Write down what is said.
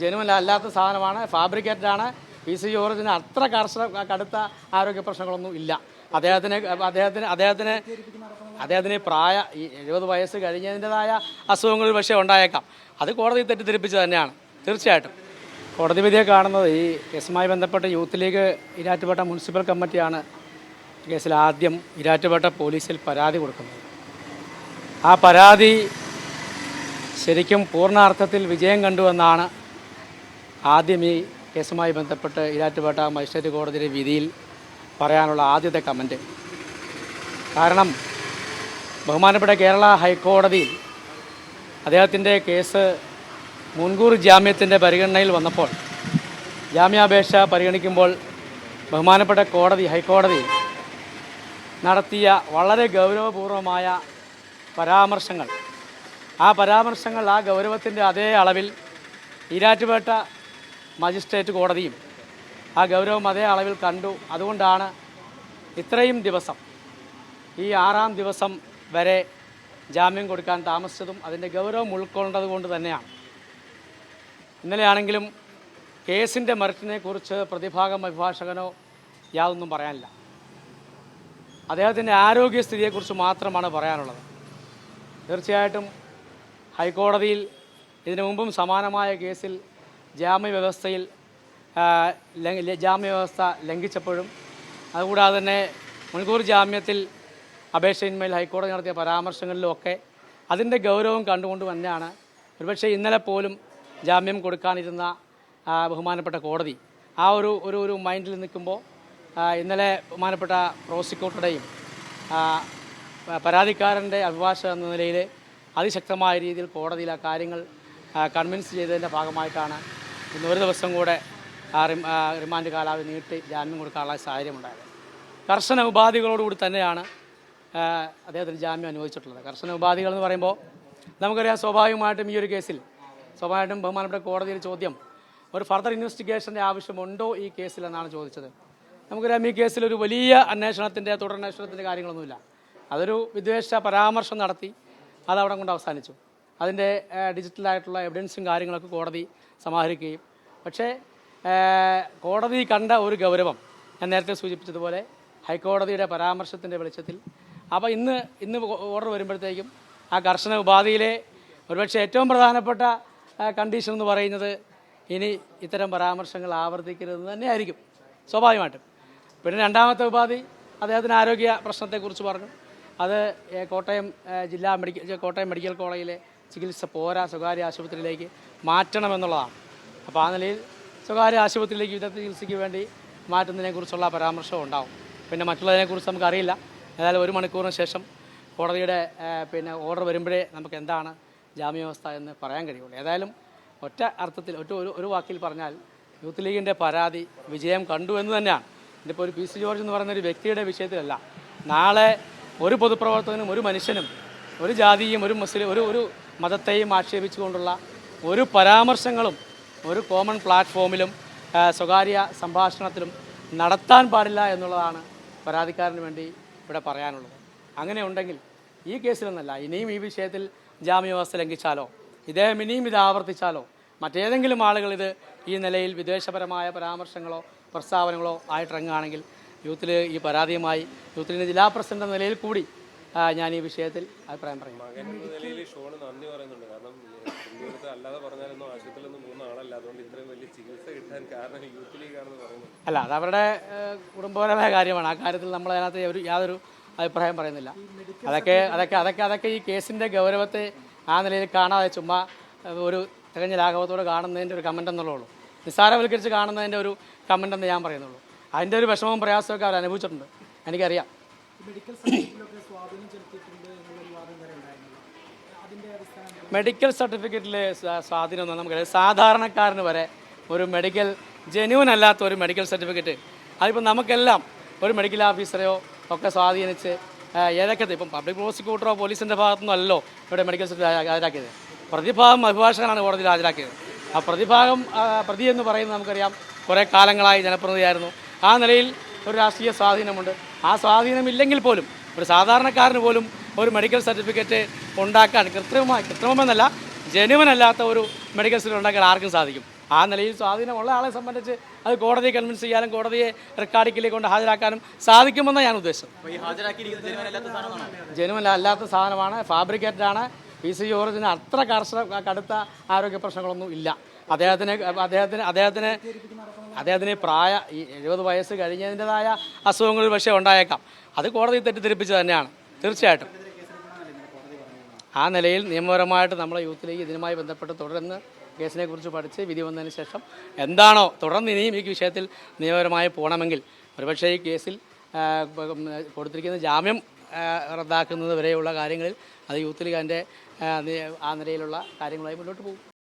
Genuine അല്ലാത്ത സാധനമാണ്, fabricated ആണ്. PC ജോർജിന് അത്ര കടുത്ത ആരോഗ്യ പ്രശ്നങ്ങളൊന്നും ഇല്ല. അദ്ദേഹത്തിന് 70 വയസ്സ് കഴിഞ്ഞതിൻ്റെതായ അസുഖങ്ങൾ പക്ഷേ ഉണ്ടായേക്കാം. അത് കോടതി തെറ്റിദ്ധരിപ്പിച്ച് തന്നെയാണ് തീർച്ചയായിട്ടും. കോടതി വിധിയെ കാണുന്നത് ഈ കേസുമായി ബന്ധപ്പെട്ട് യൂത്ത് ലീഗ് ഇരാറ്റുപേട്ട മുനിസിപ്പൽ കമ്മിറ്റിയാണ് കേസിൽ ആദ്യം ഇരാറ്റുപേട്ട പോലീസിൽ പരാതി കൊടുക്കുന്നത്. ആ പരാതി ശരിക്കും പൂർണ്ണാർത്ഥത്തിൽ വിജയം കണ്ടുവെന്നാണ് ആദ്യം ഈ കേസുമായി ബന്ധപ്പെട്ട് ഇരാറ്റുപേട്ട മജിസ്ട്രേറ്റ് കോടതിയുടെ വിധിയിൽ പറയാനുള്ള ആദ്യത്തെ കമൻറ്റ്. കാരണം ബഹുമാനപ്പെട്ട കേരള ഹൈക്കോടതിയിൽ അദ്ദേഹത്തിൻ്റെ കേസ് മുൻകൂർ ജാമ്യത്തിൻ്റെ പരിഗണനയിൽ വന്നപ്പോൾ, ജാമ്യാപേക്ഷ പരിഗണിക്കുമ്പോൾ ബഹുമാനപ്പെട്ട ഹൈക്കോടതി നടത്തിയ വളരെ ഗൗരവപൂർവമായ പരാമർശങ്ങൾ, ആ ഗൗരവത്തിൻ്റെ അതേ അളവിൽ ഈരാറ്റുപേട്ട മജിസ്ട്രേറ്റ് കോടതിയും ആ ഗൗരവം അതേ അളവിൽ കണ്ടു. അതുകൊണ്ടാണ് ഇത്രയും ദിവസം, ഈ 6-ാം ദിവസം വരെ ജാമ്യം കൊടുക്കാൻ താമസിച്ചതും അതിൻ്റെ ഗൗരവം ഉൾക്കൊണ്ടത് കൊണ്ട് തന്നെയാണ്. ഇന്നലെയാണെങ്കിലും കേസിൻ്റെ മെറിറ്റിനെക്കുറിച്ച് പ്രതിഭാഗം അഭിഭാഷകനോ യാതൊന്നും പറയാനില്ല. അദ്ദേഹത്തിൻ്റെ ആരോഗ്യസ്ഥിതിയെക്കുറിച്ച് മാത്രമാണ് പറയാനുള്ളത്. തീർച്ചയായിട്ടും ഹൈക്കോടതിയിൽ ഇതിനു മുമ്പും സമാനമായ കേസിൽ ജാമ്യവ്യവസ്ഥ ലംഘിച്ചപ്പോഴും, അതുകൂടാതെ തന്നെ മുൻകൂർ ജാമ്യത്തിൽ അപേക്ഷയിന്മേൽ ഹൈക്കോടതി നടത്തിയ പരാമർശങ്ങളിലുമൊക്കെ അതിൻ്റെ ഗൗരവം കണ്ടുകൊണ്ട് തന്നെയാണ് ഒരുപക്ഷെ ഇന്നലെ പോലും ജാമ്യം കൊടുക്കാനിരുന്ന ബഹുമാനപ്പെട്ട കോടതി ആ ഒരു മൈൻഡിൽ നിൽക്കുമ്പോൾ ഇന്നലെ ബഹുമാനപ്പെട്ട പ്രോസിക്യൂട്ടറുടെയും പരാതിക്കാരൻ്റെ അഭിഭാഷകൻ എന്ന നിലയിൽ അതിശക്തമായ രീതിയിൽ കോടതിയിൽ ആ കാര്യങ്ങൾ കൺവിൻസ് ചെയ്തതിൻ്റെ ഭാഗമായിട്ടാണ് ഇന്ന് ഒരു ദിവസം കൂടെ റിമാൻഡ് കാലാവധി നീട്ടി ജാമ്യം കൊടുക്കാനുള്ള സാഹചര്യമുണ്ടായത്. കർശന ഉപാധികളോടുകൂടി തന്നെയാണ് അദ്ദേഹത്തിന് ജാമ്യം അനുവദിച്ചിട്ടുള്ളത്. കർശന ഉപാധികൾ എന്ന് പറയുമ്പോൾ നമുക്കറിയാം, സ്വാഭാവികമായിട്ടും ഈ ഒരു കേസിൽ ബഹുമാനപ്പെട്ട കോടതിയിൽ ചോദ്യം ഒരു ഫർദർ ഇൻവെസ്റ്റിഗേഷൻ്റെ ആവശ്യമുണ്ടോ ഈ കേസിൽ എന്നാണ് ചോദിച്ചത്. നമുക്കറിയാം, ഈ കേസിൽ ഒരു വലിയ തുടരന്വേഷണത്തിൻ്റെ കാര്യങ്ങളൊന്നുമില്ല. അതൊരു വിദ്വേഷ പരാമർശം നടത്തി അതവിടെ കൊണ്ട് അവസാനിച്ചു. അതിൻ്റെ ഡിജിറ്റലായിട്ടുള്ള എവിഡൻസും കാര്യങ്ങളൊക്കെ കോടതി സമാഹരിക്കുകയും, പക്ഷേ കോടതി കണ്ട ഒരു ഗൗരവം ഞാൻ നേരത്തെ സൂചിപ്പിച്ചതുപോലെ ഹൈക്കോടതിയുടെ പരാമർശത്തിൻ്റെ വെളിച്ചത്തിൽ അപ്പോൾ ഇന്ന് ഓർഡർ വരുമ്പോഴത്തേക്കും ആ കർശന ഉപാധിയിലെ ഒരുപക്ഷെ ഏറ്റവും പ്രധാനപ്പെട്ട കണ്ടീഷൻ എന്ന് പറയുന്നത് ഇനി ഇത്തരം പരാമർശങ്ങൾ ആവർത്തിക്കരുതെന്ന് തന്നെയായിരിക്കും സ്വാഭാവികമായിട്ടും. പിന്നെ രണ്ടാമത്തെ ഉപാധി അദ്ദേഹത്തിന് ആരോഗ്യ പ്രശ്നത്തെക്കുറിച്ച് പറഞ്ഞു. അത് കോട്ടയം മെഡിക്കൽ കോളേജിലെ ചികിത്സ പോരാ, സ്വകാര്യ ആശുപത്രിയിലേക്ക് മാറ്റണമെന്നുള്ളതാണ്. അപ്പോൾ ആ നിലയിൽ സ്വകാര്യ ആശുപത്രിയിലേക്ക് വിദഗ്ധ ചികിത്സയ്ക്ക് വേണ്ടി മാറ്റുന്നതിനെക്കുറിച്ചുള്ള പരാമർശം ഉണ്ടാവും. പിന്നെ മറ്റുള്ളതിനെക്കുറിച്ച് നമുക്കറിയില്ല. ഏതായാലും 1 മണിക്കൂറിന് ശേഷം കോടതിയുടെ ഓർഡർ വരുമ്പോഴേ നമുക്ക് എന്താണ് ജാമ്യാവസ്ഥ എന്ന് പറയാൻ കഴിയുള്ളൂ. ഏതായാലും ഒറ്റ അർത്ഥത്തിൽ ഒരു വാക്കിൽ പറഞ്ഞാൽ യൂത്ത് ലീഗിൻ്റെ പരാതി വിജയം കണ്ടു എന്ന് തന്നെയാണ്. ഇതിപ്പോൾ ഒരു PC ജോർജ് എന്ന് പറയുന്ന ഒരു വ്യക്തിയുടെ വിഷയത്തിലല്ല. നാളെ ഒരു പൊതുപ്രവർത്തകനും ഒരു മനുഷ്യനും ഒരു ജാതിയും ഒരു മുസ്ലിം ഒരു മതത്തെയും ആക്ഷേപിച്ചുകൊണ്ടുള്ള ഒരു പരാമർശങ്ങളും ഒരു കോമൺ പ്ലാറ്റ്ഫോമിലും സ്വകാര്യ സംഭാഷണത്തിലും നടത്താൻ പാടില്ല എന്നുള്ളതാണ് പരാതിക്കാരന് വേണ്ടി ഇവിടെ പറയാനുള്ളത്. അങ്ങനെ ഉണ്ടെങ്കിൽ ഈ കേസിലൊന്നല്ല, ഇനിയും ഈ വിഷയത്തിൽ ജാമ്യവ്യവസ്ഥ ലംഘിച്ചാലോ ഇദ്ദേഹം ഇനിയും ഇത് ആവർത്തിച്ചാലോ മറ്റേതെങ്കിലും ആളുകൾ ഇത് ഈ നിലയിൽ വിദ്വേഷപരമായ പരാമർശങ്ങളോ പ്രസ്താവനകളോ ആയിട്ടിറങ്ങുകയാണെങ്കിൽ ഈ പരാതിയുമായി യൂത്ത് ലീഗ് ജില്ലാ പ്രസിഡന്റ് എന്ന നിലയിൽ കൂടി ഞാൻ ഈ വിഷയത്തിൽ അഭിപ്രായം പറയും. അല്ല, അത് അവരുടെ കുടുംബപരമായ കാര്യമാണ്. ആ കാര്യത്തിൽ നമ്മൾ അതിനകത്ത് യാതൊരു അഭിപ്രായം പറയുന്നില്ല. അതൊക്കെ ഈ കേസിൻ്റെ ഗൗരവത്തെ ആ നിലയിൽ കാണാതെ ചുമ്മാ ഒരു തികഞ്ഞ ലാഘവത്തോടെ കാണുന്നതിൻ്റെ ഒരു കമൻ്റ് എന്നുള്ളൂ, നിസ്സാരവൽക്കരിച്ച് കാണുന്നതിൻ്റെ ഒരു കമൻ്റ് എന്ന് ഞാൻ പറയുന്നുള്ളൂ. അതിൻ്റെ ഒരു വിഷമവും പ്രയാസമൊക്കെ അവർ അനുഭവിച്ചിട്ടുണ്ട്, എനിക്കറിയാം. മെഡിക്കൽ സർട്ടിഫിക്കറ്റിൽ സ്വാധീനമൊന്നും നമുക്കറിയാം. സാധാരണക്കാരന് വരെ ഒരു ജെന്യൂൻ അല്ലാത്ത ഒരു മെഡിക്കൽ സർട്ടിഫിക്കറ്റ് അതിപ്പോൾ നമുക്കെല്ലാം ഒരു മെഡിക്കൽ ഓഫീസറെയോ ഒക്കെ സ്വാധീനിച്ച് ഏതൊക്കെ ഇപ്പം പബ്ലിക് പ്രോസിക്യൂട്ടറോ പോലീസിൻ്റെ ഭാഗത്തുനിന്നും അല്ലല്ലോ ഇവിടെ മെഡിക്കൽ സർട്ടിഫിക്കറ്റ് ഹാജരാക്കിയത്. പ്രതിഭാഗം അഭിഭാഷകനാണ് കോടതിയിൽ ഹാജരാക്കിയത്. ആ പ്രതി എന്ന് പറയുന്നത് നമുക്കറിയാം കുറേ കാലങ്ങളായി ജനപ്രതിനിധിയായിരുന്നു. ആ നിലയിൽ ഒരു രാഷ്ട്രീയ സ്വാധീനമുണ്ട്. ആ സ്വാധീനമില്ലെങ്കിൽ പോലും ഒരു സാധാരണക്കാരന് പോലും ഒരു മെഡിക്കൽ സർട്ടിഫിക്കറ്റ് ഉണ്ടാക്കാൻ കൃത്രിമമെന്നല്ല, ജെനുവൻ അല്ലാത്ത ഒരു മെഡിക്കൽ സ്റ്റോർ ഉണ്ടാക്കാൻ ആർക്കും സാധിക്കും. ആ നിലയിൽ സ്വാധീനമുള്ള ആളെ സംബന്ധിച്ച് അത് കോടതിയെ കൺവിൻസ് ചെയ്യാനും കോടതിയെ റെക്കോർഡിലേക്ക് കൊണ്ട് ഹാജരാക്കാനും സാധിക്കുമെന്നാണ് ഞാൻ ഉദ്ദേശം. ജെനുവൻ അല്ലാത്ത സാധനമാണ്, ഫാബ്രിക്കേറ്റഡ് ആണ്. PC ജോർജിന് അത്ര കടുത്ത ആരോഗ്യ പ്രശ്നങ്ങളൊന്നും ഇല്ല. അദ്ദേഹത്തിന് 70 വയസ്സ് കഴിഞ്ഞതിൻ്റെതായ അസുഖങ്ങൾ പക്ഷേ ഉണ്ടായേക്കാം. അത് കോടതി തെറ്റിദ്ധരിപ്പിച്ച് തന്നെയാണ് തീർച്ചയായിട്ടും. ആ നിലയിൽ നിയമപരമായിട്ട് നമ്മളെ യൂത്ത് ലീഗ് ഇതിനുമായി ബന്ധപ്പെട്ട് തുടർന്ന് കേസിനെ കുറിച്ച് പഠിച്ച് വിധി വന്നതിന് ശേഷം എന്താണോ തുടർന്ന് ഇനിയും ഈ വിഷയത്തിൽ നിയമപരമായി പോകണമെങ്കിൽ ഒരുപക്ഷേ ഈ കേസിൽ കൊടുത്തിരിക്കുന്ന ജാമ്യം റദ്ദാക്കുന്നത് വരെയുള്ള കാര്യങ്ങളിൽ അത് യൂത്ത് ലീഗ് അതിൻ്റെ ആ നിലയിലുള്ള കാര്യങ്ങളായി മുന്നോട്ട് പോകും.